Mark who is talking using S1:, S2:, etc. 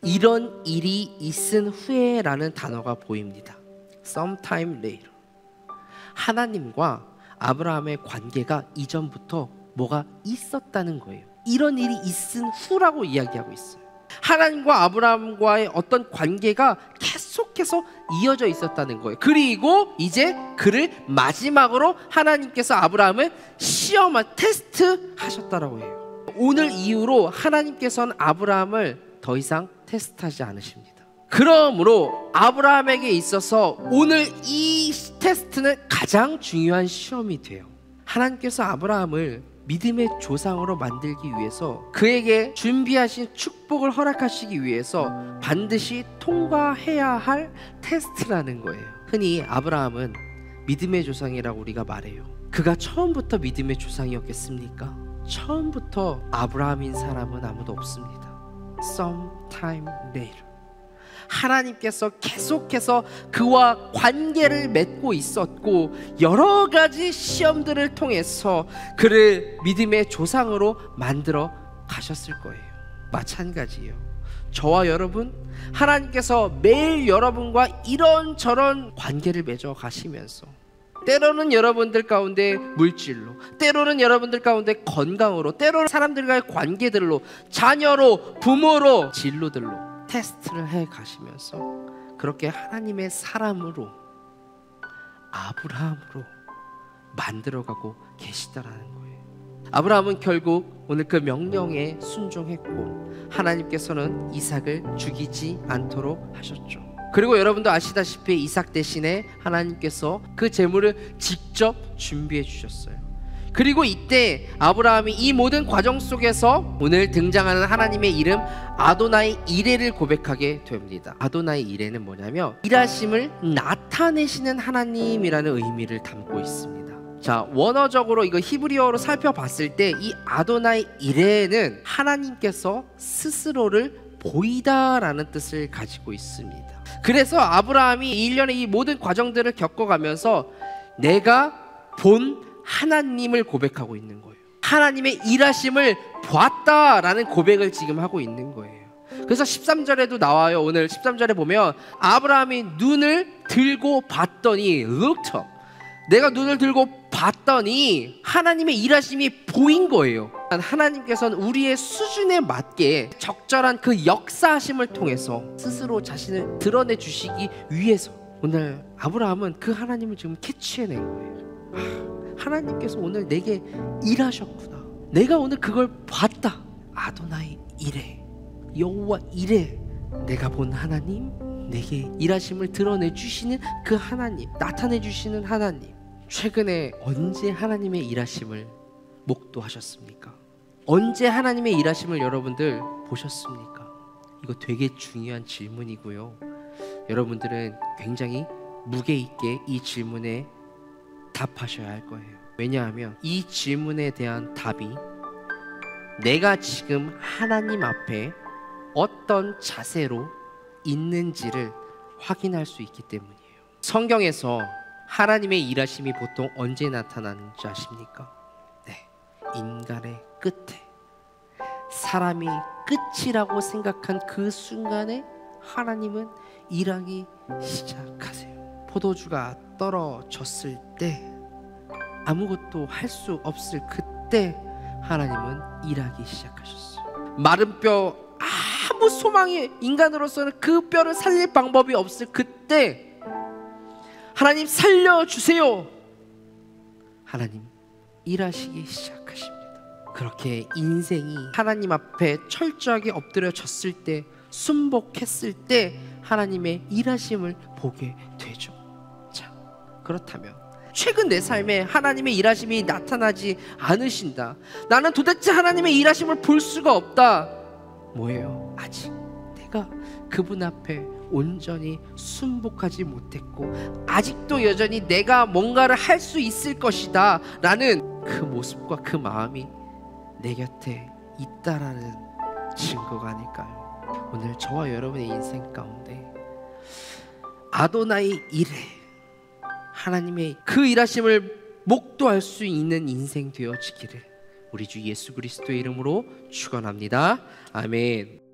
S1: 이런 일이 있은 후에라는 단어가 보입니다. sometime later. 하나님과 아브라함의 관계가 이전부터 뭐가 있었다는 거예요. 이런 일이 있은 후라고 이야기하고 있어요. 하나님과 아브라함과의 어떤 관계가 계속해서 이어져 있었다는 거예요. 그리고 이제 그를 마지막으로 하나님께서 아브라함을 테스트 하셨다라고 해요. 오늘 이후로 하나님께서는 아브라함을 더 이상 테스트하지 않으십니다. 그러므로 아브라함에게 있어서 오늘 이 테스트는 가장 중요한 시험이 돼요. 하나님께서 아브라함을 믿음의 조상으로 만들기 위해서 그에게 준비하신 축복을 허락하시기 위해서 반드시 통과해야 할 테스트라는 거예요. 흔히 아브라함은 믿음의 조상이라고 우리가 말해요. 그가 처음부터 믿음의 조상이었겠습니까? 처음부터 아브라함인 사람은 아무도 없습니다. Sometime later. 하나님께서 계속해서 그와 관계를 맺고 있었고 여러 가지 시험들을 통해서 그를 믿음의 조상으로 만들어 가셨을 거예요. 마찬가지예요. 저와 여러분, 하나님께서 매일 여러분과 이런저런 관계를 맺어 가시면서 때로는 여러분들 가운데 물질로, 때로는 여러분들 가운데 건강으로, 때로는 사람들과의 관계들로, 자녀로, 부모로, 진로들로 테스트를 해 가시면서 그렇게 하나님의 사람으로, 아브라함으로 만들어가고 계시다라는 거예요. 아브라함은 결국 오늘 그 명령에 순종했고 하나님께서는 이삭을 죽이지 않도록 하셨죠. 그리고 여러분도 아시다시피 이삭 대신에 하나님께서 그 제물을 직접 준비해 주셨어요. 그리고 이때 아브라함이 이 모든 과정 속에서 오늘 등장하는 하나님의 이름 아도나이 이레를 고백하게 됩니다. 아도나이 이레는 뭐냐면 일하심을 나타내시는 하나님이라는 의미를 담고 있습니다. 자, 원어적으로 이거 히브리어로 살펴봤을 때 이 아도나이 이레는 하나님께서 스스로를 보이다라는 뜻을 가지고 있습니다. 그래서 아브라함이 일련의 이 모든 과정들을 겪어가면서 내가 본 하나님을 고백하고 있는 거예요. 하나님의 일하심을 보았다라는 고백을 지금 하고 있는 거예요. 그래서 13절에도 나와요. 오늘 13절에 보면 아브라함이 눈을 들고 봤더니 looked up. 내가 눈을 들고 봤더니 하나님의 일하심이 보인 거예요. 하나님께서는 우리의 수준에 맞게 적절한 그 역사하심을 통해서 스스로 자신을 드러내 주시기 위해서 오늘 아브라함은 그 하나님을 지금 캐치해낸 거예요. 하나님께서 오늘 내게 일하셨구나. 내가 오늘 그걸 봤다. 아도나이 이레, 여호와 이레. 내가 본 하나님, 내게 일하심을 드러내 주시는 그 하나님, 나타내 주시는 하나님. 최근에 언제 하나님의 일하심을 목도하셨습니까? 언제 하나님의 일하심을 여러분들 보셨습니까? 이거 되게 중요한 질문이고요. 여러분들은 굉장히 무게 있게 이 질문에 답하셔야 할 거예요. 왜냐하면 이 질문에 대한 답이 내가 지금 하나님 앞에 어떤 자세로 있는지를 확인할 수 있기 때문이에요. 성경에서 하나님의 일하심이 보통 언제 나타나는지 아십니까? 네, 인간의 끝에, 사람이 끝이라고 생각한 그 순간에 하나님은 일하기 시작하세요. 포도주가 떨어졌을 때, 아무것도 할 수 없을 그때 하나님은 일하기 시작하셨어요. 마른 뼈, 아무 소망이 인간으로서는 그 뼈를 살릴 방법이 없을 그때 하나님 살려주세요. 하나님 일하시기 시작하십니다. 그렇게 인생이 하나님 앞에 철저하게 엎드려졌을 때, 순복했을 때 하나님의 일하심을 보게 되죠. 자, 그렇다면 최근 내 삶에 하나님의 일하심이 나타나지 않으신다, 나는 도대체 하나님의 일하심을 볼 수가 없다. 뭐예요? 아직 내가 그분 앞에 온전히 순복하지 못했고 아직도 여전히 내가 뭔가를 할 수 있을 것이다 라는 그 모습과 그 마음이 내 곁에 있다라는 증거가 아닐까요? 오늘 저와 여러분의 인생 가운데 아도나이 이레, 하나님의 그 일하심을 목도할 수 있는 인생 되어지기를 우리 주 예수 그리스도의 이름으로 축원합니다. 아멘.